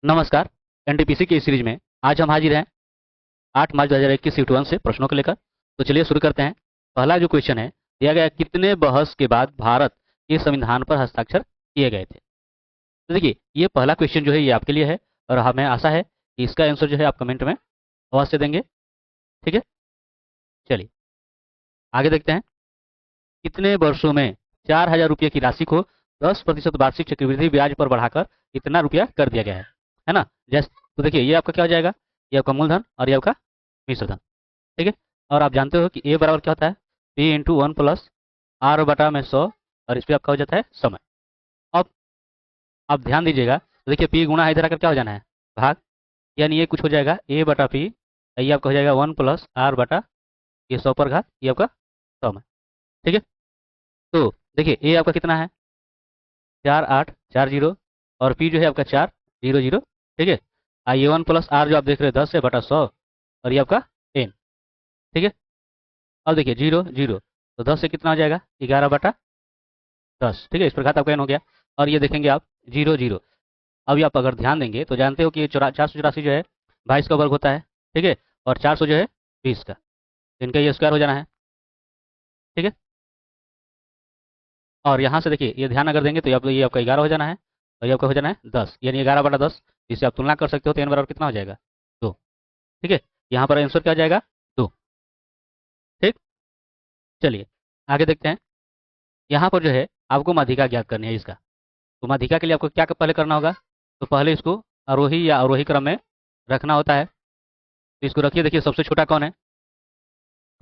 नमस्कार। एनटीपीसी की इस सीरीज में आज हम हाजिर हैं 8 मार्च 2021 शिफ्ट 1 से प्रश्नों को लेकर। तो चलिए शुरू करते हैं। पहला जो क्वेश्चन है, दिया गया है, कितने बहस के बाद भारत के संविधान पर हस्ताक्षर किए गए थे। तो देखिए, ये पहला क्वेश्चन जो है ये आपके लिए है और हमें आशा है कि इसका आंसर जो है आप कमेंट में अवश्य देंगे। ठीक है, चलिए आगे देखते हैं। कितने वर्षों में 4,000 रुपये की राशि को 10% वार्षिक चक्रवृद्धि ब्याज पर बढ़ाकर इतना रुपया कर दिया गया है ना। जैसे तो देखिए, ये आपका क्या हो जाएगा, ये आपका मूलधन और ये आपका मिश्र धन। ठीक है, और आप जानते हो कि ए बराबर क्या होता है, पी इंटू 1+r/100 और इस पर आपका हो जाता है समय। अब आप ध्यान दीजिएगा, तो देखिए पी गुणा इधर आकर क्या हो जाना है, भाग, यानी ये कुछ हो जाएगा a/p, ये आपका हो जाएगा 1+r/, ये 100 पर घात, ये आपका समय। ठीक है, तो देखिए ए आपका कितना है, 4840, और पी जो है आपका 400। ठीक है, ये 1+r जो आप देख रहे हैं 10/100 और ये आपका n। ठीक है, अब देखिए 0 0, तो 10 से कितना हो जाएगा, 11/10। ठीक है, इस प्रकार आपका n हो गया। और ये देखेंगे आप 0 0, अभी आप अगर ध्यान देंगे तो जानते हो कि ये 484 जो है 22 का वर्ग होता है। ठीक है, और 400 जो है 20 का, तो इनका ये स्क्वायर हो जाना है। ठीक है, और यहाँ से देखिए ये ध्यान अगर देंगे तो ये आपका 11 हो जाना है और ये आपका हो जाना है 10, यानी 11/10, जिससे आप तुलना कर सकते हो तो n बराबर कितना हो जाएगा, 2। ठीक है, यहाँ पर आंसर क्या आ जाएगा, 2। ठीक, चलिए आगे देखते हैं। यहाँ पर जो है आपको माध्यिका ज्ञात करनी है इसका। तो माध्यिका के लिए आपको क्या पहले करना होगा, तो पहले इसको आरोही या अवरोही क्रम में रखना होता है। तो इसको रखिए, देखिए सबसे छोटा कौन है।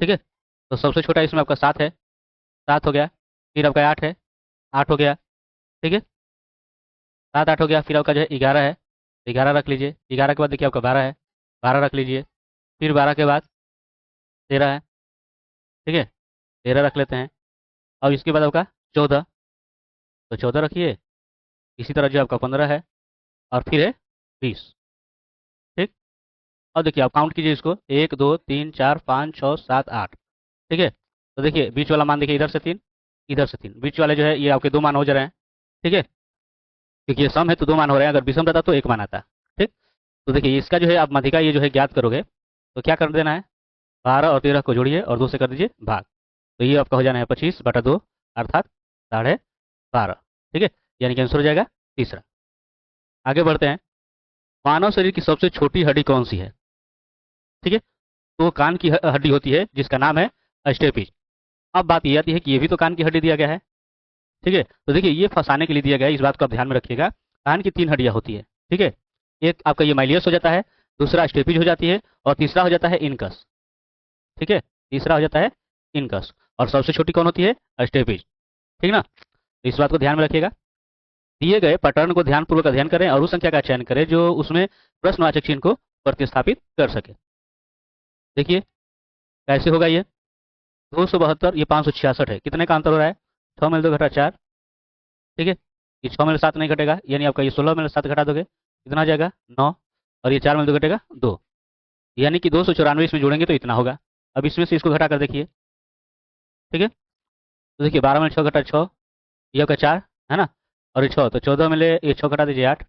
ठीक है, तो सबसे छोटा इसमें आपका 7 है, 7 हो गया। फिर आपका 8 है, 8 हो गया। ठीक है, 7 8 हो गया। फिर आपका जो है 11 है, 11 रख लीजिए। 11 के बाद देखिए आपका 12 है, 12 रख लीजिए। फिर 12 के बाद 13 है। ठीक है, 13 रख लेते हैं। अब इसके बाद आपका 14, तो 14 रखिए। इसी तरह जो आपका 15 है और फिर है 20। ठीक, अब देखिए आप काउंट कीजिए इसको, 1 2 3 4 5 6 7 8। ठीक है, तो देखिए बीच वाला मान देखिए, इधर से 3 इधर से 3, बीच वाले जो है ये आपके 2 मान हो जा रहे हैं। ठीक है, क्योंकि ये सम है तो 2 मान हो रहे हैं, अगर विषम रहता तो 1 मान आता। ठीक, तो देखिए इसका जो है आप माध्यिका ये जो है ज्ञात करोगे तो क्या कर देना है, 12 और 13 को जोड़िए और 2 से कर दीजिए भाग, तो ये आपका हो जाना है 25/2, अर्थात 12.5। ठीक है, यानी कि आंसर हो जाएगा तीसरा। आगे बढ़ते हैं। मानव शरीर की सबसे छोटी हड्डी कौन सी है। ठीक है, तो कान की हड्डी होती है जिसका नाम है स्टेपिज। अब बात ये आती है कि ये भी तो कान की हड्डी दिया गया है। ठीक है, तो देखिए ये फंसाने के लिए दिया गया है, इस बात को आप ध्यान में रखिएगा। कान की 3 हड्डियां होती है। ठीक है, एक आपका ये माइलियस हो जाता है, दूसरा स्टेपिज हो जाती है और तीसरा हो जाता है इनकस। ठीक है, तीसरा हो जाता है इनकस, और सबसे छोटी कौन होती है, स्टेपिज। ठीक ना, तो इस बात को ध्यान में रखिएगा। दिए गए पैटर्न को ध्यानपूर्वक अध्ययन करें और उस संख्या का चयन करें जो उसमें प्रश्नवाचक चिन्ह को प्रतिस्थापित कर सके। देखिए कैसे होगा ये, 272 ये 566 है, कितने का अंतर हो रहा है, 6 में 2 घटा 4। ठीक है, ये 6 में 7 नहीं घटेगा, यानी आपका ये 16 में 7 घटा दोगे कितना आ जाएगा, 9, और ये 4 में 2 घटेगा 2, यानी कि 294 इसमें जोड़ेंगे तो इतना होगा। अब इसमें से इसको घटा कर देखिए। ठीक है, तो देखिए 12 में 6 घटा 6, ये आपका 4 है ना, और ये 6, तो 14 में ले ये 6 घटा दीजिए 8,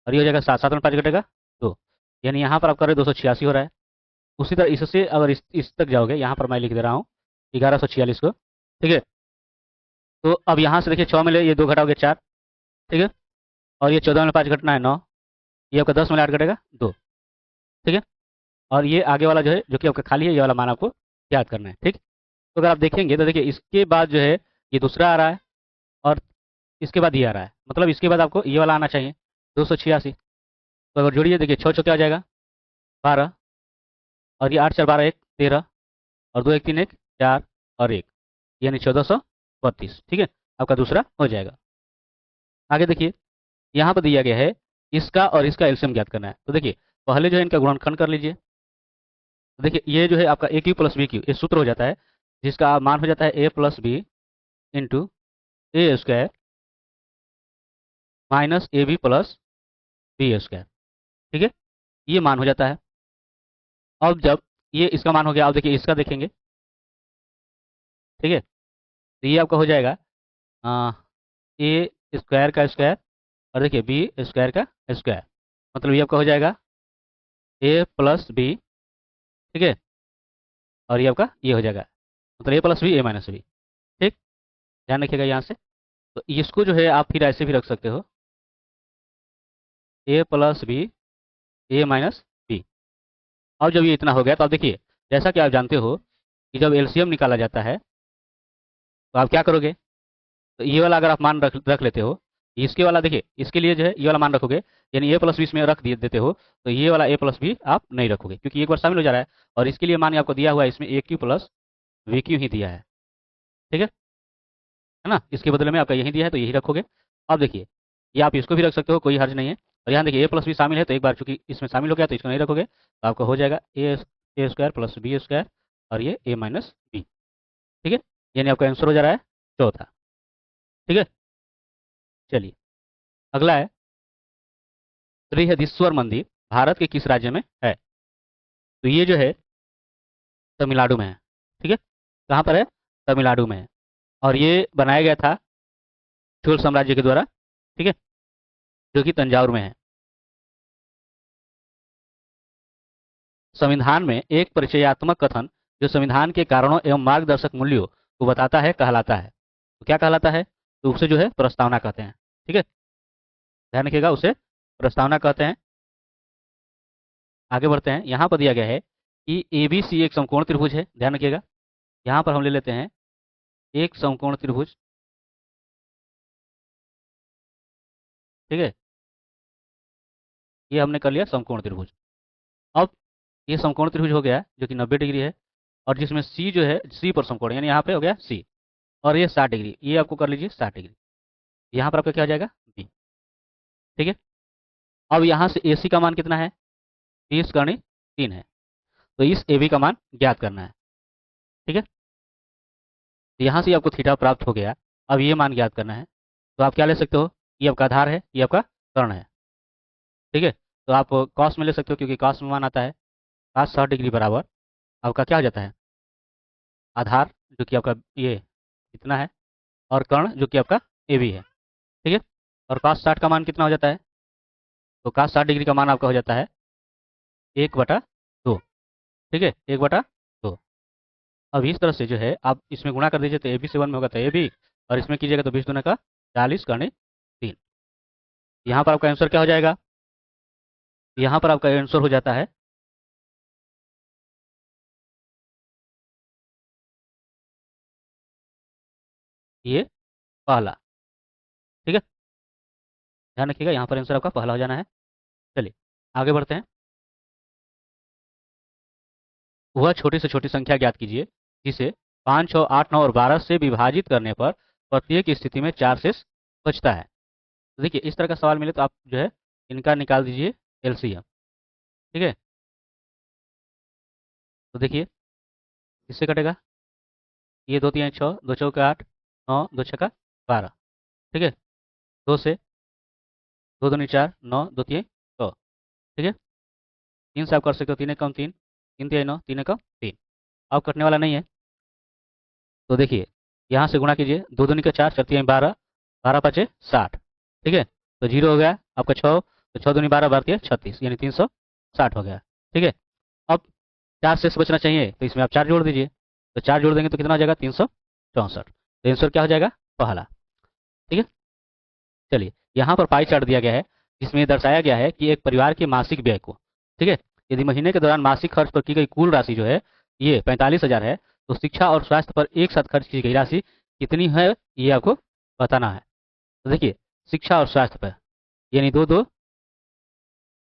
और ये हो जाएगा 7, 7 में 5 घटेगा 2, यानी यहाँ पर आपका 286 हो रहा है। उसी तरह इससे अगर इस तक जाओगे, यहाँ पर मैं लिख दे रहा हूँ 1146 को। ठीक है, तो अब यहाँ से देखिए 6 में ले ये 2 घटाओगे 4। ठीक है, और ये 14 में 5 घटना है 9, ये आपका 10 में 8 घटेगा 2। ठीक है, और ये आगे वाला जो है जो कि आपका खाली है, ये वाला मान आपको याद करना है। ठीक, तो अगर आप देखेंगे तो देखिए इसके बाद जो है ये दूसरा आ रहा है और इसके बाद ये आ रहा है, मतलब इसके बाद आपको ये वाला आना चाहिए 286। तो अगर जोड़िए देखिए 6 क्या आ जाएगा 12, और ये 8 4 12 1 13, और 2 1 3 1 4 और 1, यानी 1432। ठीक है, आपका दूसरा हो जाएगा। आगे देखिए यहाँ पर दिया गया है इसका और इसका एलसीएम ज्ञात करना है। तो देखिए पहले जो है इनका गुणनखंड कर लीजिए। तो देखिए ये जो है आपका ए क्यू प्लस बी क्यू, ये सूत्र हो जाता है जिसका मान हो जाता है a plus b into a square minus a b plus b square. ठीक है, ये मान हो जाता है। अब जब ये इसका मान हो गया, अब देखिए इसका देखेंगे। ठीक है, तो ये आपका हो जाएगा ए स्क्वायर का स्क्वायर, और देखिए बी स्क्वायर का स्क्वायर मतलब ये आपका हो जाएगा ए प्लस बी, ठीक है, और ये आपका ये हो जाएगा, मतलब ए प्लस बी ए माइनस बी। ठीक, ध्यान रखिएगा यहाँ से। तो इसको जो है आप फिर ऐसे भी रख सकते हो, ए प्लस बी ए माइनस बी। अब जब ये इतना हो गया तो आप देखिए, जैसा कि आप जानते हो कि जब एलसीएम निकाला जाता है तो आप क्या करोगे, तो ये वाला अगर आप मान रख लेते हो, इसके वाला देखिए, इसके लिए जो है ये वाला मान रखोगे, यानी ए प्लस बी इसमें रख दिए देते हो, तो ये वाला ए प्लस बी आप नहीं रखोगे क्योंकि एक बार शामिल हो जा रहा है, और इसके लिए मान आपको दिया हुआ है इसमें ए क्यू प्लस वी क्यू ही दिया है। ठीक है ना, इसके बदले में आपका यही दिया है तो यही रखोगे। अब देखिए, ये आप इसको भी रख सकते हो, कोई हर्ज नहीं है। और यहाँ देखिए ए प्लस बी शामिल है, तो एक बार चूंकि इसमें शामिल हो गया तो इसको नहीं रखोगे, तो आपका हो जाएगा ए स्क्वायर प्लस बी स्क्वायर, और ये ए माइनस बी। ठीक है, यानी आपका आंसर हो जा रहा है चौथा। ठीक है, चलिए अगला है, बृहदीश्वर मंदिर भारत के किस राज्य में है? तो ये जो है तमिलनाडु में है। ठीक है, कहाँ पर है? तमिलनाडु में है, और ये बनाया गया था चोल साम्राज्य के द्वारा। ठीक है, जो कि तंजावुर में है। संविधान में एक परिचयात्मक कथन जो संविधान के कारणों एवं मार्गदर्शक मूल्यों को बताता है कहलाता है, तो क्या कहलाता है? तो उसे जो है प्रस्तावना कहते हैं। ठीक है, ध्यान रखिएगा, उसे प्रस्तावना कहते हैं। आगे बढ़ते हैं, यहाँ पर दिया गया है कि एबीसी एक समकोण त्रिभुज है। ध्यान रखिएगा, यहाँ पर हम ले लेते हैं एक समकोण त्रिभुज। ठीक है, ये हमने कर लिया समकोण त्रिभुज। अब ये समकोण त्रिभुज हो गया जो कि 90 डिग्री है, और जिसमें सी जो है सी पर समकोण, यानी यहाँ पे हो गया सी, और ये 60 डिग्री, ये आपको कर लीजिए 60 डिग्री। यहाँ पर आपका क्या हो जाएगा? बी। ठीक है, अब यहाँ से ए सी का मान कितना है? 30 × 3 है, तो इस ए बी का मान ज्ञात करना है। ठीक है, तो यहाँ से आपको थीटा प्राप्त हो गया। अब ये मान ज्ञात करना है, तो आप क्या ले सकते हो? ये आपका आधार है, ये आपका कर्ण है। ठीक है, तो आप कॉस में ले सकते हो क्योंकि कॉस में मान आता है। cos 60 डिग्री बराबर आपका क्या हो जाता है? आधार जो कि आपका ये इतना है, और कर्ण जो कि आपका ए बी है। ठीक है, और cos 60 का मान कितना हो जाता है? तो cos 60 डिग्री का मान आपका हो जाता है 1/2। ठीक है, 1/2। अब इस तरह से जो है आप इसमें गुणा कर दीजिए, तो ए बी से 1 में होगा तो ए बी, और इसमें कीजिएगा तो 20 दूना का 40 × 3। यहाँ पर आपका आंसर क्या हो जाएगा? यहाँ पर आपका आंसर हो जाता है ये पहला। ठीक है, ध्यान रखिएगा, यहाँ पर आंसर आपका पहला हो जाना है। चलिए आगे बढ़ते हैं। वह छोटी से छोटी संख्या ज्ञात कीजिए जिसे 5, 6, 8, 9 और 12 से विभाजित करने पर प्रत्येक स्थिति में 4 शेष बचता है। तो देखिए, इस तरह का सवाल मिले तो आप जो है इनका निकाल दीजिए एलसीएम। ठीक है, तो देखिए किससे कटेगा? ये 2 3 6, 2 चौके 8, 9, 2 छक्का 12। ठीक है, 2 से 2 दूनी 4, 9, 2 3 100। ठीक है, 3 से आप कर सकते हो, 3 कम 3, 3 3 9, 3 कम 3। अब कटने वाला नहीं है, तो देखिए यहाँ से गुणा कीजिए, 2 दूनी का 4, 4 3 12, 12 5 60। ठीक है, तो जीरो हो गया आपका 6, तो 6 दूनी 12, 12 36, यानी 360 हो गया। ठीक है, अब 4 शेष बचना चाहिए, तो इसमें आप 4 जोड़ दीजिए, तो 4 जोड़ देंगे तो कितना हो जाएगा? 364। तो आंसर क्या हो जाएगा? पहला। ठीक है, चलिए यहाँ पर पाई चार्ट दिया गया है जिसमें दर्शाया गया है कि एक परिवार के मासिक व्यय को, ठीक है, यदि महीने के दौरान मासिक खर्च पर की गई कुल राशि जो है ये 45,000 है, तो शिक्षा और स्वास्थ्य पर एक साथ खर्च की गई राशि कितनी है ये आपको बताना है। तो देखिए, शिक्षा और स्वास्थ्य पर यानी दो दो,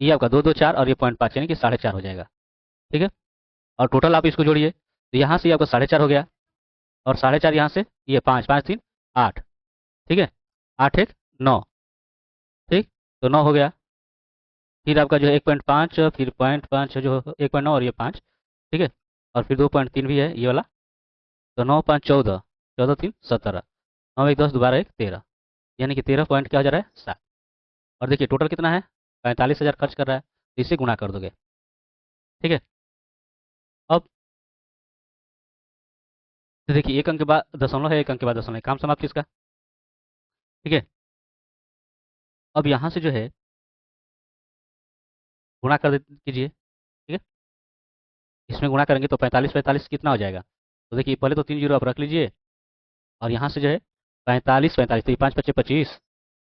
ये आपका 2 2 4, और ये 0.5 यानी कि 4.5 हो जाएगा। ठीक है, और टोटल आप इसको जोड़िए, तो यहाँ से आपका 4.5 हो गया, और 4.5 यहाँ से ये 5 5 3 8। ठीक है, 8 1 9। ठीक, तो 9 हो गया, फिर आपका जो है 1.5, फिर 0.5 जो 1.9, और ये 5। ठीक है, और फिर 2.3 भी है ये वाला, तो 9 5 14, 14 3 17, 9 1 10, दोबारा 1 13, यानी कि 13 पॉइंट क्या हो जा रहा है? 7। और देखिए टोटल कितना है? 45,000 खर्च कर रहा है, तो इसे गुणा कर दोगे। ठीक है, अब तो देखिए एक अंक के बाद दशमलव है, एक अंक के बाद दशमलव है, काम समाप्त इसका। ठीक है, अब यहाँ से जो है गुणा कर कीजिए। ठीक है, इसमें गुणा करेंगे तो 45 45 कितना हो जाएगा? तो देखिए पहले तो 3 जीरो आप रख लीजिए, और यहाँ से जो है 45 45, तो ये 5 पच्चे 25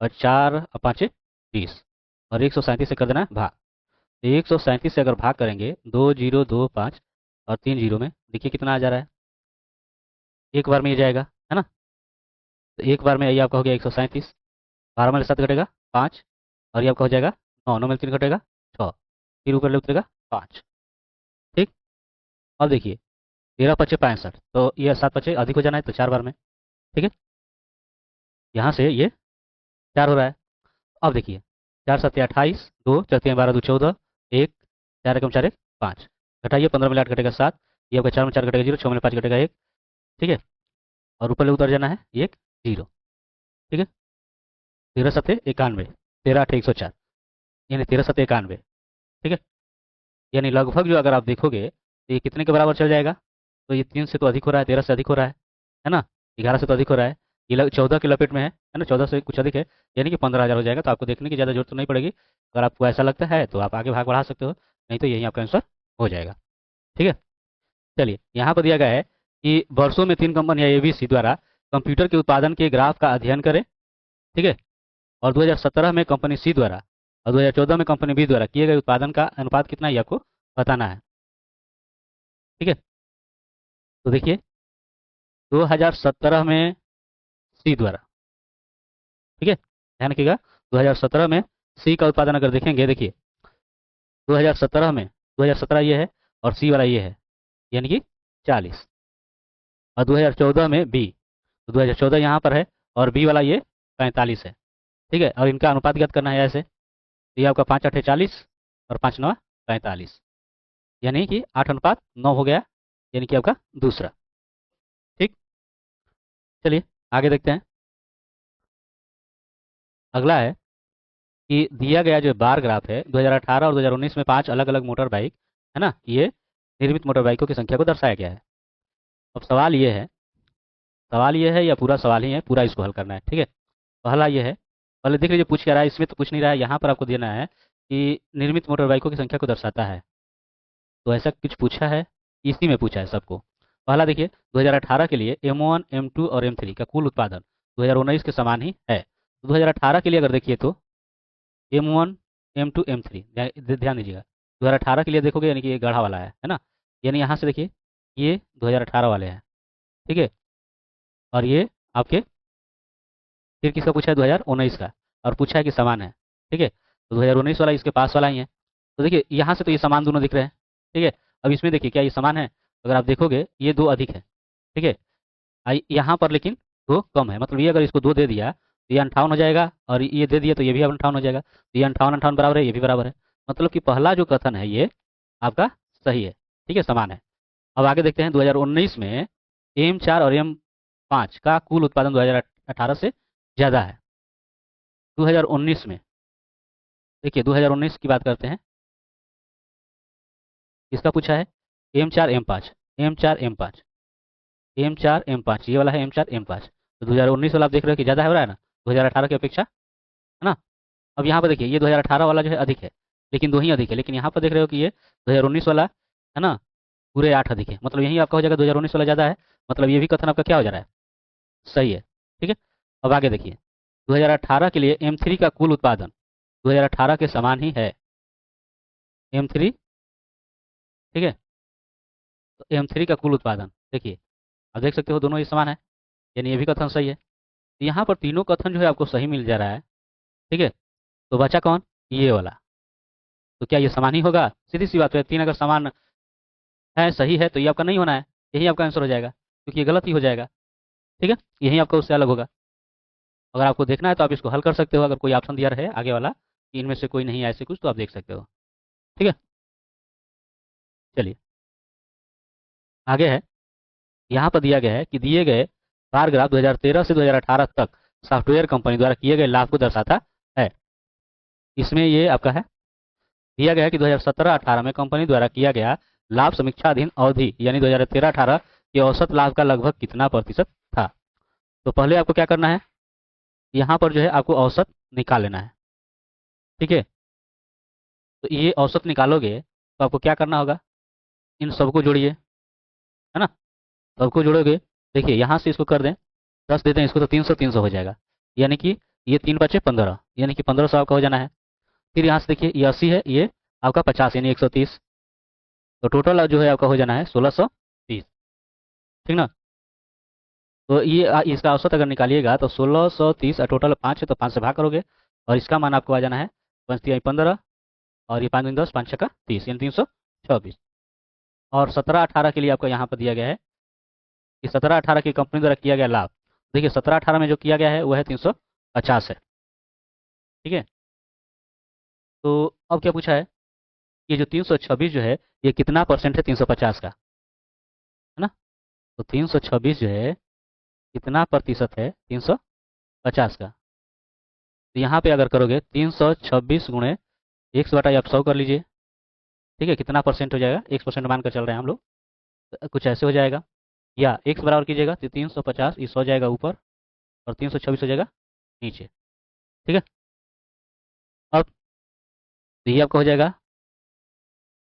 और 4 पाँचे 30, और 137 से कर देना है भाग। तो 137 से अगर भाग करेंगे, 2025 और 3 जीरो में, देखिए कितना आ जा रहा है, एक बार में ये जाएगा, है ना? तो एक बार में ये आपका हो गया 137, 12 में 7 घटेगा 5, और ये आपका हो जाएगा 9, 9 में 3 घटेगा 6, फिर ऊपर ले उतरेगा 5। ठीक, अब देखिए 13 पच्चे 65, तो ये 7 पच्चे अधिक हो जाना है, तो 4 बार में। ठीक है, यहाँ से ये 4 हो रहा है। अब देखिए 4 सत्ते 28, 2 चौथे 12 2 14, 1 4 एकम 4 1 5, घटाइए 15 में 8 घटेगा 7, ये आपका 4 में 4 घटेगा 0, 6 में 5 घटेगा 1। ठीक है, और ऊपर ले उतर जाना है 1 0। ठीक है, 13 सत्ते 91, 13 8 104, यानी 13 सत्ते 91। ठीक है, यानी लगभग जो अगर आप देखोगे तो ये कितने के बराबर चल जाएगा? तो ये 3 से तो अधिक हो रहा है, 13 से अधिक हो रहा है ना? 11 से तो अधिक हो रहा है, ये 14 के लपेट में है ना? 14 से कुछ अधिक है, यानी कि 15,000 हो जाएगा। तो आपको देखने की ज़्यादा जरूरत तो नहीं पड़ेगी। अगर आपको ऐसा लगता है तो आप आगे भाग बढ़ा सकते हो, नहीं तो यही आपका आंसर हो जाएगा। ठीक है, चलिए यहाँ पर दिया गया है कि वर्षों में 3 कंपनियां एबीसी द्वारा कंप्यूटर के उत्पादन के ग्राफ का अध्ययन करें। ठीक है, और 2017 में कंपनी सी द्वारा और 2014 में कंपनी बी द्वारा किए गए उत्पादन का अनुपात कितना है, ये आपको बताना है। ठीक है, तो देखिए 2017 में सी द्वारा, ठीक है, ध्यान रखिएगा, 2017 में सी का उत्पादन अगर देखेंगे, देखिए 2017 में 2017 ये है और सी वाला ये है, यानी कि 40, और 2014 में बी, तो 2014 यहाँ पर है और बी वाला ये 45 है। ठीक है, और इनका अनुपात ज्ञात करना है ऐसे, तो ये आपका 5 8 40 और 5 9 45, यानी कि 8:9 हो गया, यानी कि आपका दूसरा। ठीक, चलिए आगे देखते हैं। अगला है कि दिया गया जो बार ग्राफ है 2018 और 2019 में 5 अलग अलग मोटर बाइक, है ना, ये निर्मित मोटर बाइकों की संख्या को दर्शाया गया है। अब सवाल ये है या पूरा सवाल ही है, पूरा इसको हल करना है। ठीक है, पहला ये है, पहले देख लीजिए पूछ क्या रहा है, इसमें तो कुछ नहीं रहा है, यहाँ पर आपको देना है कि निर्मित मोटर बाइकों की संख्या को दर्शाता है। तो ऐसा कुछ पूछा है, इसी में पूछा है सबको। पहला देखिए 2018 के लिए M1 M2 और M3 का कुल उत्पादन 2019 के समान ही है। तो 2018 के लिए अगर देखिए तो M1 M2 M3, ध्यान दीजिएगा, 2018 के लिए देखोगे यानी कि ये गढ़ा वाला है ना? यानी यहाँ से देखिए ये 2018 वाले हैं। ठीक है, और ये आपके फिर किसका पूछा है, 2019 का, और पूछा है कि समान है। ठीक है, तो 2019 वाला इसके पास वाला ही है। तो देखिए यहाँ से तो ये समान दोनों दिख रहे हैं। ठीक है, अब इसमें देखिए क्या ये समान है? अगर आप देखोगे ये 2 अधिक है। ठीक है, यहाँ पर लेकिन 2 कम है, मतलब ये अगर इसको 2 दे दिया तो ये 58 हो जाएगा, और ये दे दिया तो ये भी 58 हो जाएगा। तो ये 58 58 बराबर है, ये भी बराबर है, मतलब कि पहला जो कथन है ये आपका सही है। ठीक है, समान है। अब आगे देखते हैं 2019 में M4 और M5 का कुल उत्पादन 2018 से ज़्यादा है। 2019 में देखिए 2019 की बात करते हैं, किसका पूछा है? M4 M5, M4 M5, M4 M5, ये वाला है M4 M5। तो 2019 वाला आप देख रहे हो कि ज़्यादा है, हो रहा है ना 2018 की अपेक्षा, है ना? अब यहाँ पर देखिए ये 2018 वाला जो है अधिक है, लेकिन 2 ही अधिक है, लेकिन यहाँ पर देख रहे हो कि ये 2019 वाला है ना, पूरे 8 अधिक है, मतलब यही आपका हो जाएगा 2019 वाला ज़्यादा है, मतलब ये भी कथन आपका क्या हो जा रहा है, सही है। ठीक है, अब आगे देखिए 2018 के लिए M3 का कुल उत्पादन 2018 के समान ही है। M3, ठीक है, तो M3 का कुल उत्पादन देखिए, अब देख सकते हो दोनों ही समान है, यानी ये भी कथन सही है। तो यहाँ पर तीनों कथन जो है आपको सही मिल जा रहा है। ठीक है, तो बचा कौन? ये वाला। तो क्या ये समान ही होगा? सीधी सी बात है, 3 अगर समान है, सही है, तो ये आपका नहीं होना है, यही आपका आंसर हो जाएगा, क्योंकि ये गलत ही हो जाएगा। ठीक है, यही आपका उससे अलग होगा। अगर आपको देखना है तो आप इसको हल कर सकते हो, अगर कोई ऑप्शन दिया रहे आगे वाला कि इनमें से कोई नहीं है ऐसे कुछ, तो आप देख सकते हो। ठीक है, चलिए आगे है, यहाँ पर दिया गया है कि दिए गए बार ग्राफ 2013 से 2018 तक सॉफ्टवेयर कंपनी द्वारा किए गए लाभ को दर्शाता है। इसमें ये आपका है, दिया गया है कि 2017-18 में कंपनी द्वारा किया गया लाभ समीक्षाधीन अवधि यानी 2013-18 के औसत लाभ का लगभग कितना प्रतिशत था। तो पहले आपको क्या करना है, यहाँ पर जो है आपको औसत निकाल लेना है। ठीक है, तो ये औसत निकालोगे तो आपको क्या करना होगा, इन सबको जोड़िए, है ना, सबको जोड़ोगे। देखिए यहाँ से इसको कर दें 10 देते हैं इसको, तो 300 300 हो जाएगा, यानी कि ये 3 बचे 15, यानी कि 1500 आपका हो जाना है। फिर यहाँ से देखिए ये 80 है, ये आपका 50 यानी 130, तो टोटल जो है आपका हो जाना है 1630, ठीक ना। तो ये इसका औसत अगर निकालिएगा तो 1630, टोटल 5 है तो 5 से भाग करोगे और इसका मान आपको आ जाना है 5 और ये 5 दूनी 10, 5 छक्का 30 यानी 324। और 17-18 के लिए आपको यहाँ पर दिया गया है कि 17-18 की कंपनी द्वारा किया गया लाभ। देखिए 17-18 में जो किया गया है वो है 350 है, ठीक है। तो अब क्या पूछा है, ये जो 326 जो है ये कितना परसेंट है 350 का, है ना। तो 326 जो है कितना प्रतिशत है 350 का। तो यहाँ पे अगर करोगे 326 गुणे 100 आप 100 कर लीजिए, ठीक है, कितना परसेंट हो जाएगा, 1% मानकर चल रहे हैं हम लोग, तो कुछ ऐसे हो जाएगा। या x बराबर कीजिएगा तो 350 इस हो जाएगा ऊपर और 326 हो जाएगा नीचे, ठीक है। अब तो ये आपका हो जाएगा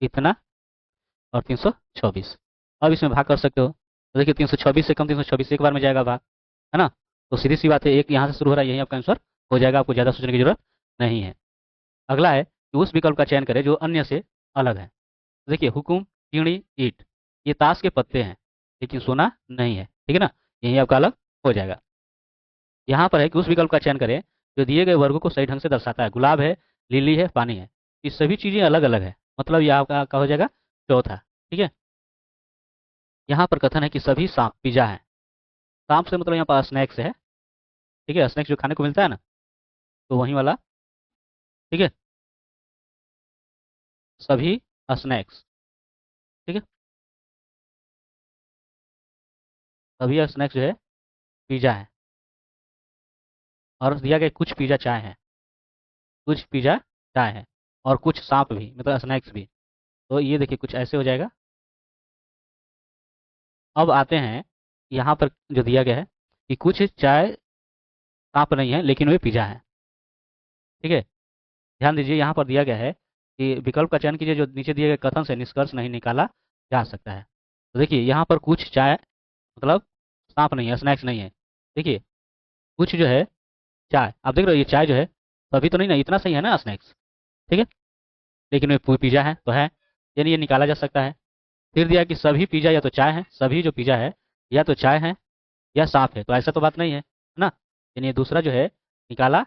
इतना और 326। अब इसमें भाग कर सकते हो, तो देखिए 326 से कम 326 एक बार में जाएगा भाग, है ना। तो सीधी सी बात है, एक यहाँ से शुरू हो रहा है, यही आपका आंसर हो जाएगा, आपको ज़्यादा सोचने की जरूरत नहीं है। अगला है कि उस विकल्प का चयन करें जो अन्य से अलग है। तो देखिए हुकुम, चिड़ी, ईंट, ये ताश के पत्ते हैं लेकिन सोना नहीं है, ठीक है ना, यही आपका अलग हो जाएगा। यहाँ पर है कि उस विकल्प का चयन करें जो दिए गए वर्गों को सही ढंग से दर्शाता है। गुलाब है, लिली है, पानी है, ये सभी चीज़ें अलग अलग है, मतलब ये आपका हो जाएगा चौथा, ठीक है। यहाँ पर कथन है कि सभी सांप पिज्जा है। सांप से मतलब यहाँ पर स्नैक्स है, ठीक है, स्नैक्स जो खाने को मिलता है ना, तो वही वाला, ठीक है, सभी स्नैक्स, ठीक है, सभी स्नैक्स जो है पिज्जा है। और दिया गया कुछ पिज्जा चाय है, कुछ पिज्जा चाय है और कुछ सांप भी मतलब स्नैक्स भी। तो ये देखिए कुछ ऐसे हो जाएगा। अब आते हैं यहाँ पर जो दिया गया है कि कुछ चाय सांप नहीं है लेकिन वे पिज्जा है, ठीक है। ध्यान दीजिए यहाँ पर दिया गया है कि विकल्प का चयन कीजिए जो नीचे दिए गए कथन से निष्कर्ष नहीं निकाला जा सकता है। तो देखिए यहाँ पर कुछ चाय मतलब सांप नहीं है, स्नैक्स नहीं है। देखिए कुछ जो है चाय, आप देख रहे हो ये चाय जो है तो अभी तो नहीं ना, इतना सही है ना स्नैक्स, ठीक है, लेकिन वे पिज्जा है तो है, यानी ये निकाला जा सकता है। फिर दिया कि सभी पिज्जा या तो चाय है, सभी जो पिज्जा है या तो चाय है या सांप है, तो ऐसा तो बात नहीं है ना, यानी ये दूसरा जो है निकाला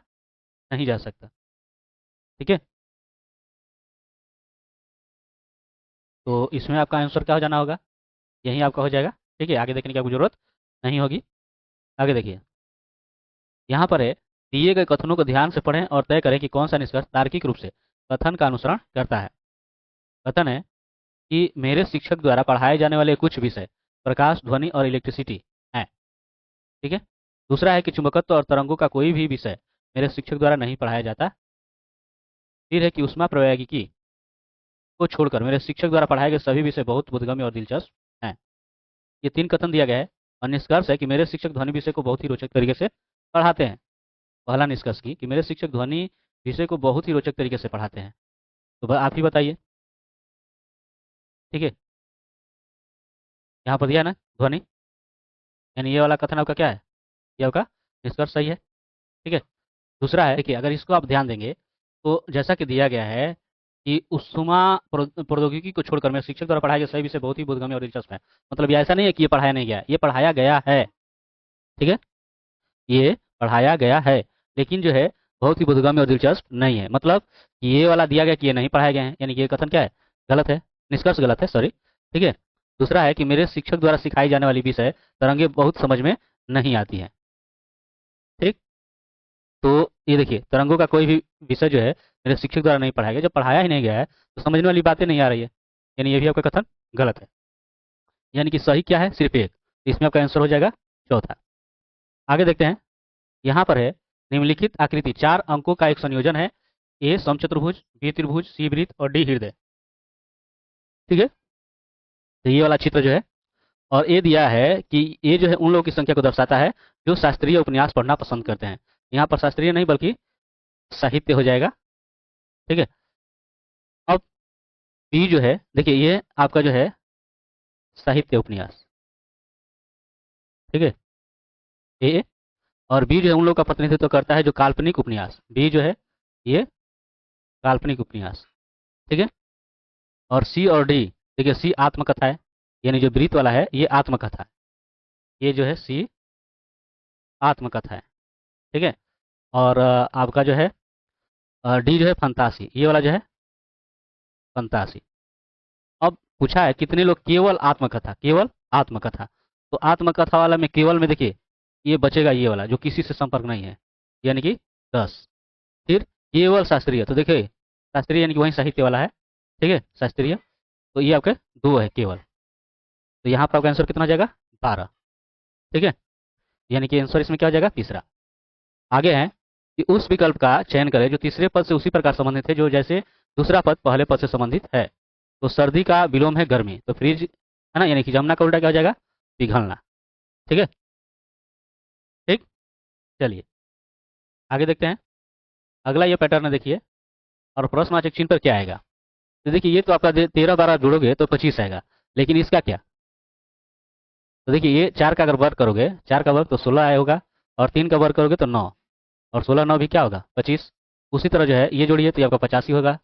नहीं जा सकता, ठीक है। तो इसमें आपका आंसर क्या हो जाना होगा, यही आपका हो जाएगा, ठीक है। आगे देखने की आपको जरूरत नहीं होगी। आगे देखिए यहाँ पर है दिए गए कथनों को ध्यान से पढ़ें और तय करें कि कौन सा निष्कर्ष तार्किक रूप से कथन का अनुसरण करता है। कथन है कि मेरे शिक्षक द्वारा पढ़ाए जाने वाले कुछ विषय प्रकाश, ध्वनि और इलेक्ट्रिसिटी हैं, ठीक है। दूसरा है कि चुंबकत्व और तरंगों का कोई भी विषय मेरे शिक्षक द्वारा नहीं पढ़ाया जाता। फिर है कि ऊष्मा प्रवैगिकी को छोड़कर मेरे शिक्षक द्वारा पढ़ाए गए सभी विषय बहुत बोधगम्य और दिलचस्प हैं। ये 3 कथन दिया गया है और निष्कर्ष है कि मेरे शिक्षक ध्वनि विषय को बहुत ही रोचक तरीके से पढ़ाते हैं। पहला निष्कर्ष की कि मेरे शिक्षक ध्वनि विषय को बहुत ही रोचक तरीके से पढ़ाते हैं, तो आप ही बताइए, ठीक है। यहाँ पर दिया है ना ध्वनि, यानी ये वाला कथन आपका क्या है, ये आपका निष्कर्ष सही है, ठीक है। दूसरा है कि अगर इसको आप ध्यान देंगे तो जैसा कि दिया गया है कि उष्मा प्रौद्योगिकी को छोड़कर मेरे शिक्षक द्वारा पढ़ाए गए सभी विषय बहुत ही बोधगम्य और दिलचस्प है, मतलब ये ऐसा नहीं है कि ये पढ़ाया नहीं गया, ये पढ़ाया गया है, ठीक है, ये पढ़ाया गया है, लेकिन जो है बहुत ही बोधगम्य और दिलचस्प नहीं है, मतलब ये वाला दिया गया कि ये नहीं पढ़ाए गए हैं, यानी कि ये कथन क्या है, गलत है, निष्कर्ष गलत है, सॉरी, ठीक है। दूसरा है कि मेरे शिक्षक द्वारा सिखाई जाने वाली विषय तरंगे बहुत समझ में नहीं आती है, ठीक। तो ये देखिए तरंगों का कोई भी विषय जो है मेरे शिक्षक द्वारा नहीं पढ़ाया गया, जब पढ़ाया ही नहीं गया है तो समझने वाली बातें नहीं आ रही है, यानी ये भी आपका कथन गलत है। यानी कि सही क्या है, सिर्फ एक, इसमें आपका आंसर हो जाएगा चौथा। आगे देखते हैं, यहाँ पर है निम्नलिखित आकृति 4 अंकों का एक संयोजन है, ए समचतुर्भुज, बी त्रिभुज, सी वृत्त और डी हृदय, ठीक है। तो ये वाला चित्र जो है और ये दिया है कि ये जो है उन लोगों की संख्या को दर्शाता है जो शास्त्रीय उपन्यास पढ़ना पसंद करते हैं। यहाँ पर शास्त्रीय नहीं बल्कि साहित्य हो जाएगा, ठीक है। बी जो है, देखिए ये आपका जो है साहित्य उपन्यास, ठीक है, ए। और बी जो है उन लोग का प्रतिनिधित्व करता है जो काल्पनिक उपन्यास, बी जो है ये काल्पनिक उपन्यास, ठीक है। और सी और डी, देखिए सी आत्मकथा है, यानी जो वृत्त वाला है ये आत्मकथा है, ये जो है सी आत्मकथा है, ठीक है। और आपका जो है डी जो है फंतासी, ये वाला जो है फंतासी। अब पूछा है कितने लोग केवल आत्मकथा, केवल आत्मकथा, तो आत्मकथा वाला में केवल में देखिए ये बचेगा ये वाला जो किसी से संपर्क नहीं है, यानी कि 10। फिर केवल शास्त्रीय, तो देखिए शास्त्रीय यानी कि वही साहित्य वाला है, ठीक है, शास्त्रीय, तो ये आपके 2 है केवल, तो यहाँ पर आपका आंसर कितना हो जाएगा 12, ठीक है, यानी कि आंसर इसमें क्या हो जाएगा तीसरा। आगे है कि उस विकल्प का चयन करें जो तीसरे पद से उसी प्रकार संबंधित है जो जैसे दूसरा पद पहले पद से संबंधित है। तो सर्दी का विलोम है गर्मी, तो फ्रिज है ना, यानी कि जमना का उल्टा क्या हो जाएगा पिघलना, ठीक है, ठीक। चलिए आगे देखते हैं, अगला ये पैटर्न देखिए, और प्रश्नवाचक चिन्ह पर क्या आएगा। तो देखिए ये तो आपका 13-12 जोड़ोगे तो 25 आएगा, लेकिन इसका क्या, तो देखिए ये 4 का अगर वर्ग करोगे, 4 का वर्ग तो 16 आया होगा, और 3 का वर्ग करोगे तो 9, और 16 9 भी क्या होगा 25। उसी तरह जो है ये जोड़िए तो ये आपका 85 होगा,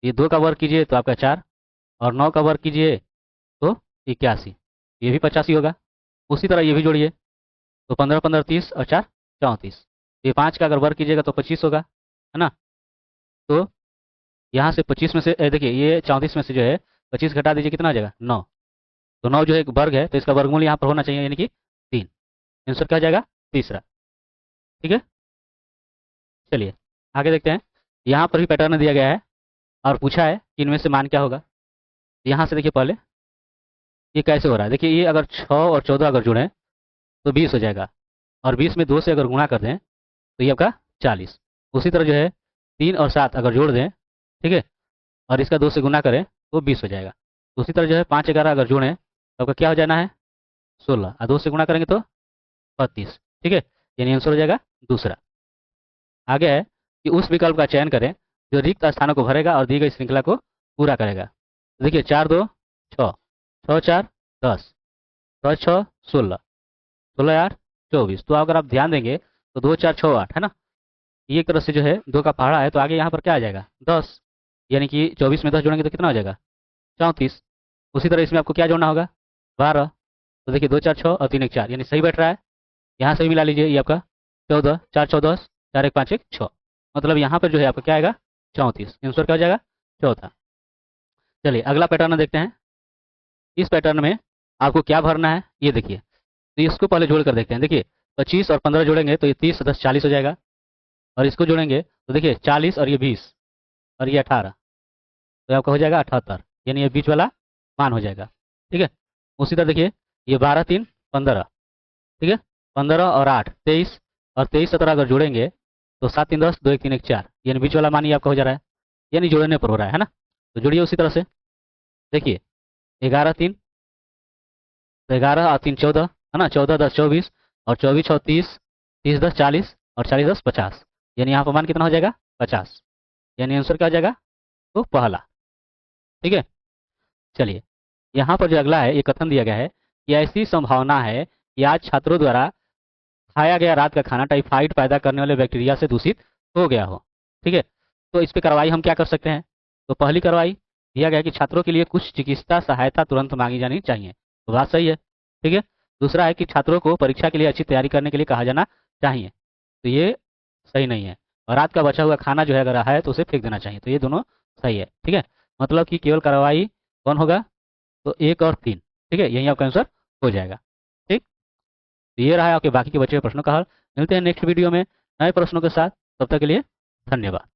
ये 2 का वर्ग कीजिए तो आपका 4, और 9 का वर्ग कीजिए तो 81, ये भी 85 होगा। उसी तरह ये भी जोड़िए तो 15 15 30 और 4 34, ये 5 का अगर वर्ग कीजिएगा तो 25 होगा, है ना। तो यहाँ से 25 में से देखिए ये 34 में से जो है 25 घटा दीजिए कितना आ जाएगा 9, तो 9 जो है एक वर्ग है तो इसका वर्गमूल यहाँ पर होना चाहिए, यानी कि 3, आंसर क्या हो जाएगा तीसरा, ठीक है। चलिए आगे देखते हैं, यहाँ पर भी पैटर्न दिया गया है और पूछा है कि इनमें से मान क्या होगा। यहाँ से देखिए पहले ये कैसे हो रहा है, देखिए ये अगर 6 और 14 अगर जुड़ें तो 20 हो जाएगा, और 20 में 2 से अगर गुणा कर दें तो ये आपका 40। उसी तरह जो है 3 और 7 अगर जोड़ दें, ठीक है, और इसका 2 से गुना करें तो 20 हो जाएगा। उसी तरह जो है 5 11 अगर जोड़ें तो आपका क्या हो जाना है 16, और 2 से गुणा करेंगे तो 32, ठीक है, यानी आंसर हो जाएगा दूसरा। आगे है कि उस विकल्प का चयन करें जो रिक्त स्थानों को भरेगा और दी गई श्रृंखला को पूरा करेगा। तो देखिए 4 2 6, 6 4 10, 6 6 16, 16 8 24, तो अगर आप ध्यान देंगे तो 2 4 6 8 है ना, ये एक तरह से जो है 2 का पहाड़ा है, तो आगे यहाँ पर क्या आ जाएगा 10, यानी कि 24 में 10 जोड़ेंगे तो कितना हो जाएगा 34। उसी तरह इसमें आपको क्या जोड़ना होगा 12, तो देखिए 2 4 6 और 3 1 4, यानी सही बैठ रहा है। यहाँ से भी मिला लीजिए, ये आपका 14, 4 14, 4 1 5 1 6, मतलब यहाँ पर जो है आपका क्या आएगा 34, आंसर क्या हो जाएगा चौथा। चलिए अगला पैटर्न देखते हैं, इस पैटर्न में आपको क्या भरना है ये देखिए, तो इसको पहले जोड़ कर देखते हैं। देखिए 25 और 15 जोड़ेंगे तो ये 30 10 40 हो जाएगा, और इसको जोड़ेंगे तो देखिए 40 और ये 20 और ये 18, तो आपका हो जाएगा 78, यानी ये बीच वाला मान हो जाएगा, ठीक है। उसी तरह देखिए ये 12 3 15, ठीक है, 15 और 8 23, और 23 17 अगर जोड़ेंगे तो 7 3 10 2 1 3 1 4, यानी बीच वाला मान ये आपका हो जा रहा है, यानी जोड़ने पर हो रहा है ना। तो जोड़िए उसी तरह से, देखिए 11 3, तो 11 और 3 14 है ना, 14 10 24, और 24 6 30, 30 10 40, और 40 10 50, यानी यहाँ पर मान कितना हो जाएगा 50, यानी आंसर क्या हो जाएगा तो पहला, ठीक है। चलिए यहाँ पर जो अगला है ये कथन दिया गया है कि ऐसी संभावना है कि आज छात्रों द्वारा खाया गया रात का खाना टाइफाइड पैदा करने वाले बैक्टीरिया से दूषित हो गया हो, ठीक है। तो इस पे कार्रवाई हम क्या कर सकते हैं, तो पहली कार्रवाई दिया गया कि छात्रों के लिए कुछ चिकित्सा सहायता तुरंत मांगी जानी चाहिए, तो बात सही है, ठीक है। दूसरा है कि छात्रों को परीक्षा के लिए अच्छी तैयारी करने के लिए कहा जाना चाहिए, तो ये सही नहीं है। और रात का बचा हुआ खाना जो है अगर है तो उसे फेंक देना चाहिए, तो ये दोनों सही है, ठीक है। मतलब कि केवल कार्रवाई कौन होगा, तो 1 और 3, ठीक है, यही आपका आंसर हो जाएगा, ठीक। तो ये रहा आपके बाकी के बचे हुए प्रश्नों का हल। मिलते हैं नेक्स्ट वीडियो में नए प्रश्नों के साथ, तब तक के लिए धन्यवाद।